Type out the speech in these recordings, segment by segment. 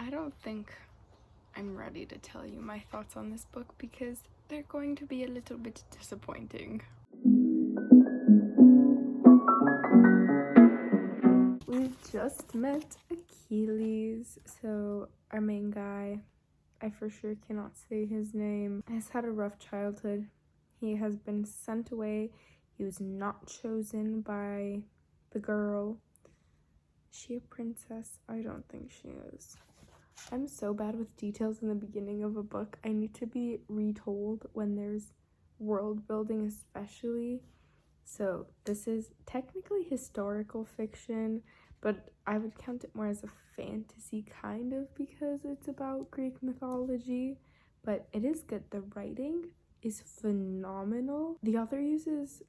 I don't think I'm ready to tell you my thoughts on this book because they're going to be a little bit disappointing. We've just met Achilles, so our main guy, I for sure cannot say his name, has had a rough childhood. He has been sent away. He was not chosen by the girl. Is she a princess? I don't think she is. I'm so bad with details in the beginning of a book. I need to be retold when there's world building, especially. So this is technically historical fiction, but I would count it more as a fantasy kind of because it's about Greek mythology. But it is good. The writing is phenomenal. The author uses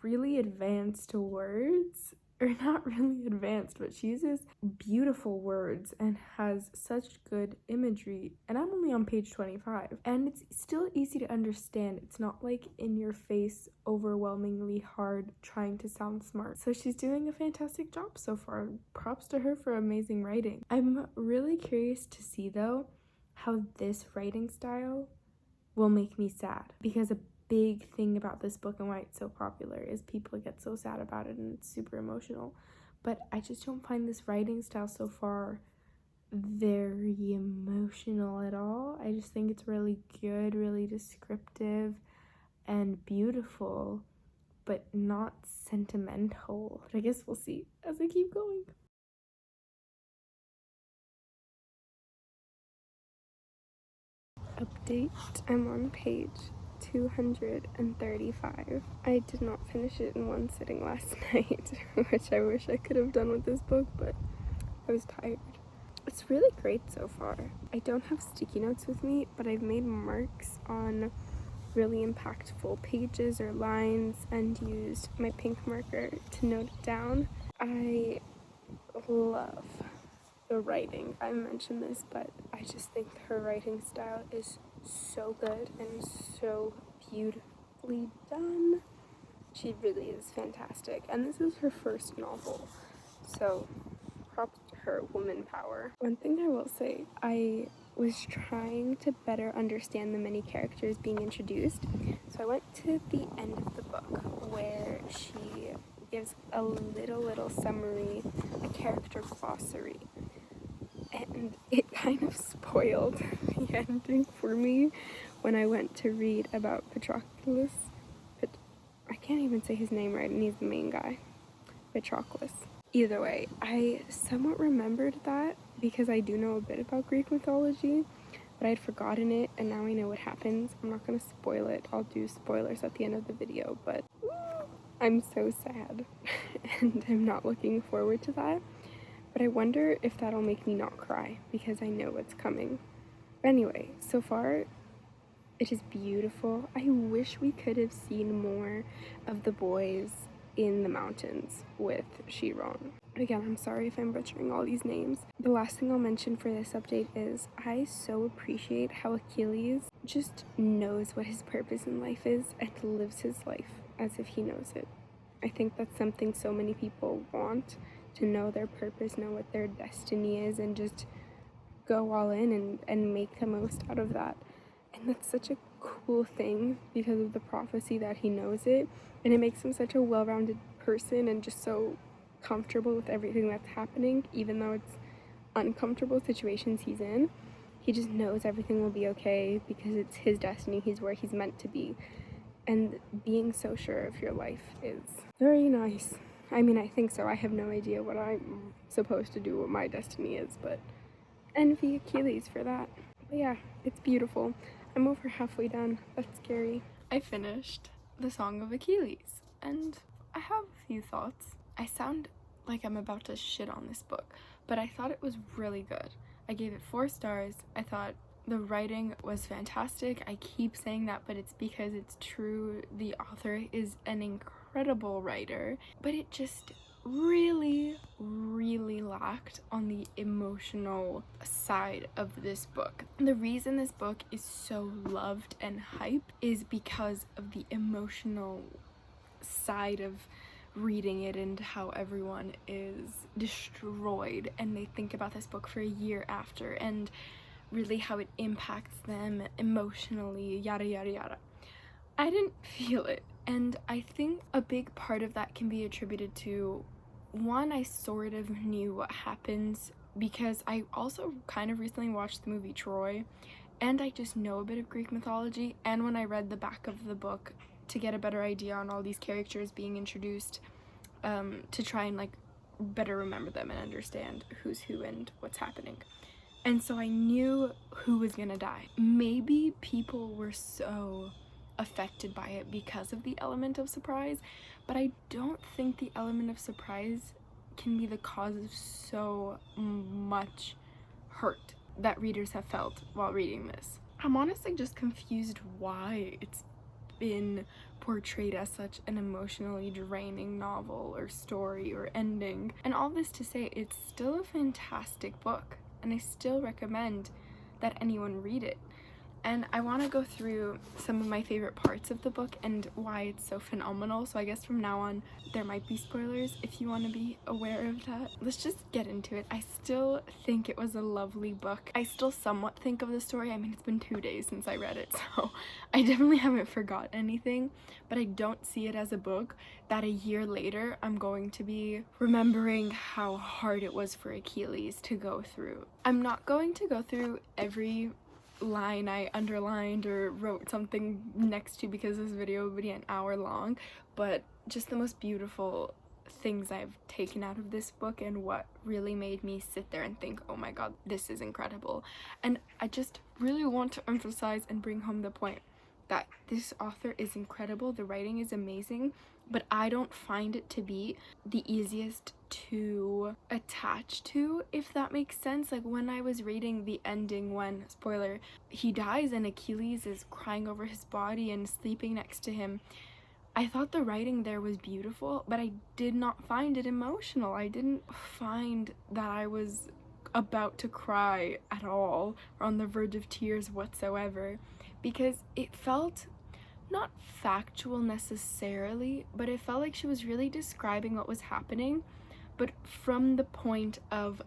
really advanced words, or not really advanced, but she uses beautiful words and has such good imagery. And I'm only on page 25, and it's still easy to understand. It's not like in your face, overwhelmingly hard trying to sound smart. So she's doing a fantastic job so far. Props to her for amazing writing. I'm really curious to see though how this writing style will make me sad, because a big thing about this book and why it's so popular is people get so sad about it and it's super emotional. But I just don't find this writing style so far very emotional at all. I just think it's really good, really descriptive and beautiful, but not sentimental. But I guess we'll see as I keep going. Update, I'm on page 235. I did not finish it in one sitting last night, which I wish I could have done with this book, but I was tired. It's really great so far. I don't have sticky notes with me, but I've made marks on really impactful pages or lines and used my pink marker to note it down. I love the writing. I mentioned this, but I just think her writing style is so good and so beautifully done. She really is fantastic, and this is her first novel, so props to her, woman power. One thing I will say, I was trying to better understand the many characters being introduced, so I went to the end of the book where she gives a little summary, a character glossary, and it kind of spoiled the ending for me when I went to read about Patroclus. But I can't even say his name right, and he's the main guy. Patroclus. Either way, I somewhat remembered that because I do know a bit about Greek mythology, but I had forgotten it, and now I know what happens. I'm not gonna spoil it. I'll do spoilers at the end of the video, but I'm so sad, and I'm not looking forward to that. But I wonder if that'll make me not cry because I know what's coming. But anyway, so far it is beautiful. I wish we could have seen more of the boys in the mountains with Chiron. Again, I'm sorry if I'm butchering all these names. The last thing I'll mention for this update is I so appreciate how Achilles just knows what his purpose in life is and lives his life as if he knows it. I think that's something so many people want, to know their purpose, know what their destiny is, and just go all in and make the most out of that. And that's such a cool thing because of the prophecy that he knows it, and it makes him such a well-rounded person and just so comfortable with everything that's happening, even though it's uncomfortable situations he's in. He just knows everything will be okay because it's his destiny, he's where he's meant to be. And being so sure of your life is very nice. I mean, I think so. I have no idea what I'm supposed to do, what my destiny is, but envy Achilles for that. But yeah, it's beautiful. I'm over halfway done. That's scary. I finished the Song of Achilles, and I have a few thoughts. I sound like I'm about to shit on this book, but I thought it was really good. I gave it 4 stars. I thought the writing was fantastic. I keep saying that, but it's because it's true. The author is an incredible writer, but it just really lacked on the emotional side of this book. The reason this book is so loved and hyped is because of the emotional side of reading it and how everyone is destroyed and they think about this book for a year after, and really how it impacts them emotionally, yada yada yada. I didn't feel it, and I think a big part of that can be attributed to, one, I sort of knew what happens because I also kind of recently watched the movie Troy, and I just know a bit of Greek mythology, and when I read the back of the book to get a better idea on all these characters being introduced, to try and like better remember them and understand who's who and what's happening. And so I knew who was gonna die. Maybe people were so affected by it because of the element of surprise, but I don't think the element of surprise can be the cause of so much hurt that readers have felt while reading this. I'm honestly just confused why it's been portrayed as such an emotionally draining novel or story or ending. And all this to say, it's still a fantastic book, and I still recommend that anyone read it. And I want to go through some of my favorite parts of the book and why it's so phenomenal. So I guess from now on there might be spoilers if you want to be aware of that. Let's just get into it. I still think it was a lovely book. I still somewhat think of the story. I mean, it's been 2 days since I read it, so I definitely haven't forgot anything, but I don't see it as a book that a year later I'm going to be remembering how hard it was for Achilles to go through. I'm not going to go through every line I underlined or wrote something next to because this video would be an hour long, but just the most beautiful things I've taken out of this book and what really made me sit there and think, oh my god, this is incredible. And I just really want to emphasize and bring home the point that this author is incredible, the writing is amazing, but I don't find it to be the easiest to attach to, if that makes sense. Like when I was reading the ending when, spoiler, he dies and Achilles is crying over his body and sleeping next to him, I thought the writing there was beautiful, but I did not find it emotional. I didn't find that I was about to cry at all or on the verge of tears whatsoever, because it felt not factual necessarily, but it felt like she was really describing what was happening, but from the point of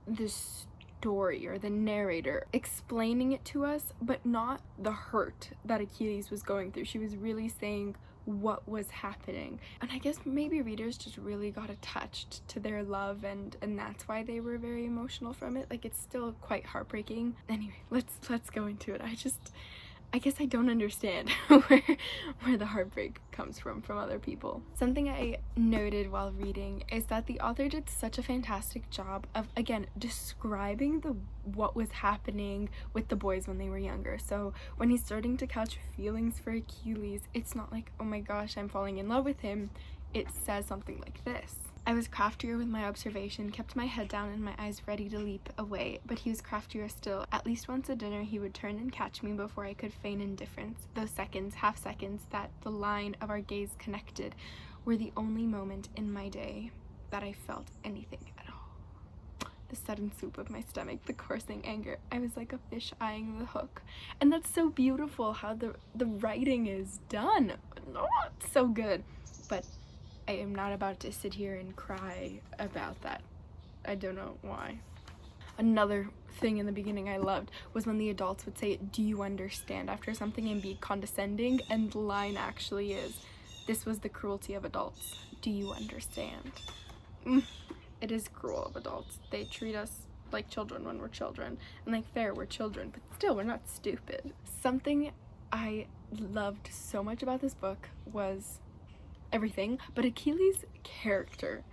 the story or the narrator explaining it to us, but not the hurt that Achilles was going through. She was really saying what was happening, and I guess maybe readers just really got attached to their love, and that's why they were very emotional from it. Like, it's still quite heartbreaking. Anyway, let's go into it. I guess I don't understand where the heartbreak comes from other people. Something I noted while reading is that the author did such a fantastic job of, again, describing what was happening with the boys when they were younger. So when he's starting to catch feelings for Achilles, it's not like, oh my gosh, I'm falling in love with him. It says something like this. I was craftier with my observation, kept my head down and my eyes ready to leap away, but he was craftier still. At least once at dinner he would turn and catch me before I could feign indifference. Those seconds, half seconds, that the line of our gaze connected, were the only moment in my day that I felt anything at all. The sudden swoop of my stomach, the coursing anger. I was like a fish eyeing the hook. And that's so beautiful how the writing is done. Not so good, but I am not about to sit here and cry about that. I don't know why. Another thing in the beginning I loved was when the adults would say, do you understand, after something, and be condescending, and the line actually is, this was the cruelty of adults. Do you understand? It is cruel of adults. They treat us like children when we're children. And like, fair, we're children, but still, we're not stupid. Something I loved so much about this book was everything, but Achilles' character,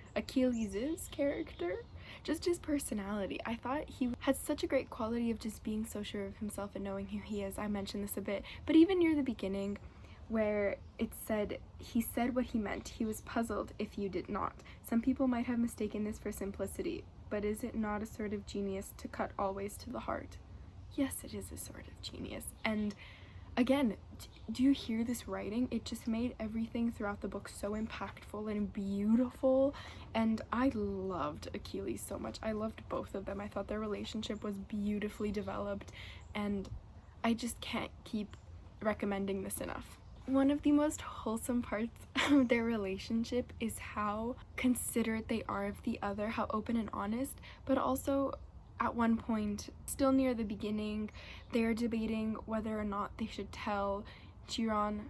just his personality. I thought he had such a great quality of just being so sure of himself and knowing who he is. I mentioned this a bit, but even near the beginning where it said, he said what he meant, he was puzzled if you did not. Some people might have mistaken this for simplicity, but is it not a sort of genius to cut always to the heart? Yes, it is a sort of genius. And again, do you hear this writing? It just made everything throughout the book so impactful and beautiful, and I loved Achilles so much. I loved both of them. I thought their relationship was beautifully developed, and I just can't keep recommending this enough. One of the most wholesome parts of their relationship is how considerate they are of the other, how open and honest, but also at one point, still near the beginning, they're debating whether or not they should tell Chiron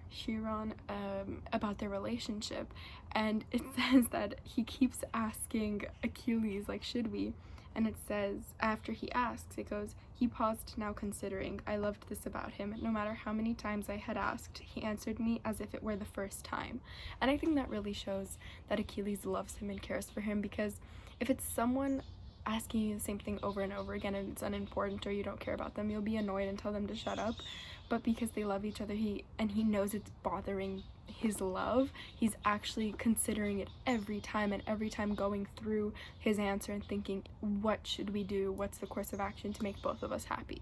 about their relationship, and it says that he keeps asking Achilles, like, should we? And it says, after he asks, it goes, he paused, now considering. I loved this about him. No matter how many times I had asked, he answered me as if it were the first time. And I think that really shows that Achilles loves him and cares for him, because if it's someone asking you the same thing over and over again and it's unimportant or you don't care about them, you'll be annoyed and tell them to shut up. But because they love each other, he knows it's bothering his love, he's actually considering it every time, and every time going through his answer and thinking, what should we do, what's the course of action to make both of us happy?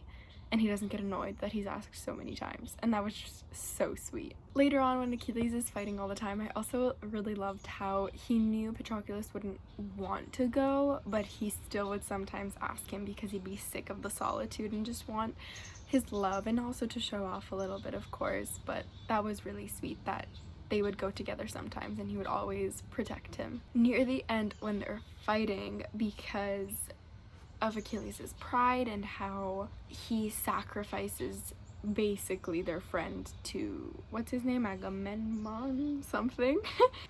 And he doesn't get annoyed that he's asked so many times, and that was just so sweet. Later on, when Achilles is fighting all the time, I also really loved how he knew Patroclus wouldn't want to go, but he still would sometimes ask him because he'd be sick of the solitude and just want his love, and also to show off a little bit, of course. But that was really sweet that they would go together sometimes and he would always protect him. Near the end, when they're fighting because of Achilles' pride and how he sacrifices basically their friend to, what's his name, Agamemnon something.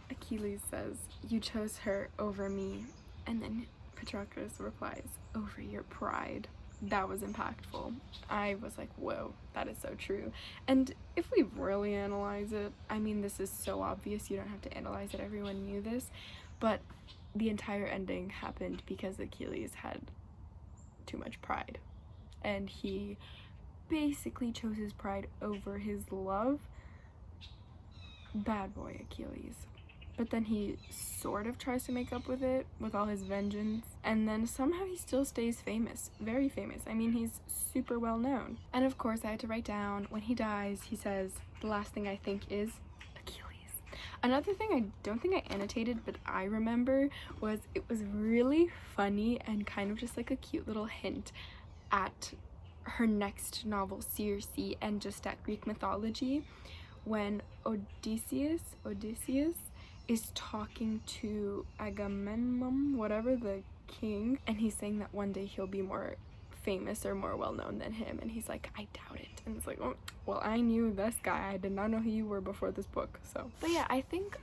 Achilles says, you chose her over me, and then Patroclus replies, over your pride. That was impactful. I was like, whoa, that is so true. And if we really analyze it, I mean, this is so obvious, you don't have to analyze it, everyone knew this, but the entire ending happened because Achilles had too much pride, and he basically chose his pride over his love. Bad boy Achilles. But then he sort of tries to make up with it with all his vengeance, and then somehow he still stays famous, very famous. I mean, he's super well known. And of course I had to write down, when he dies, he says, the last thing I think is Achilles. Another thing I don't think I annotated, but I remember, was it was really funny and kind of just like a cute little hint at her next novel, Circe, and just at Greek mythology, when Odysseus is talking to Agamemnon, whatever, the king, and he's saying that one day he'll be more famous or more well-known than him, and he's like, I doubt it. And it's like, oh, well, I knew this guy, I did not know who you were before this book. So, but yeah, I think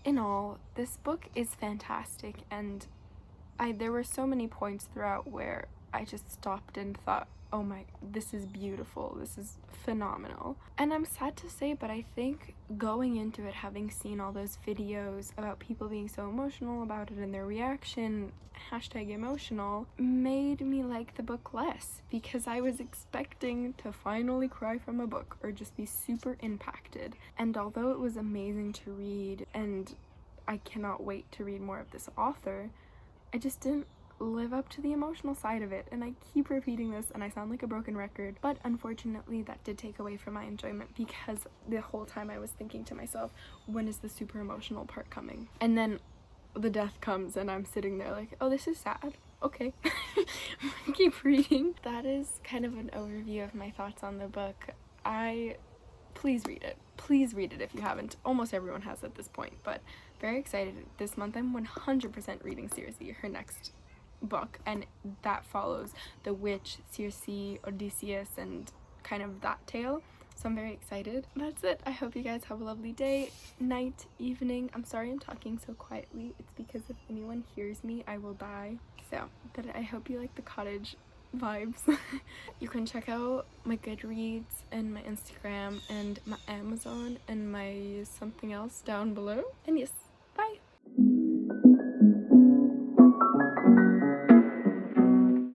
in all, this book is fantastic, and there were so many points throughout where I just stopped and thought, oh my, this is beautiful, this is phenomenal. And I'm sad to say, but I think going into it, having seen all those videos about people being so emotional about it and their reaction, #emotional, made me like the book less, because I was expecting to finally cry from a book or just be super impacted. And although it was amazing to read, and I cannot wait to read more of this author, I just didn't live up to the emotional side of it, and I keep repeating this and I sound like a broken record, but unfortunately that did take away from my enjoyment, because the whole time I was thinking to myself, when is the super emotional part coming? And then the death comes and I'm sitting there like, oh, this is sad, okay. Keep reading. That is kind of an overview of my thoughts on the book. Please read it. Please read it if you haven't. Almost everyone has at this point, but very excited. This month I'm 100% reading Circe, her next book, and that follows the witch, Circe, Odysseus, and kind of that tale. So I'm very excited. That's it. I hope you guys have a lovely day, night, evening. I'm sorry I'm talking so quietly. It's because if anyone hears me, I will die. So, but I hope you like the cottage vibes. You can check out my Goodreads and my Instagram and my Amazon and my something else down below. And yes,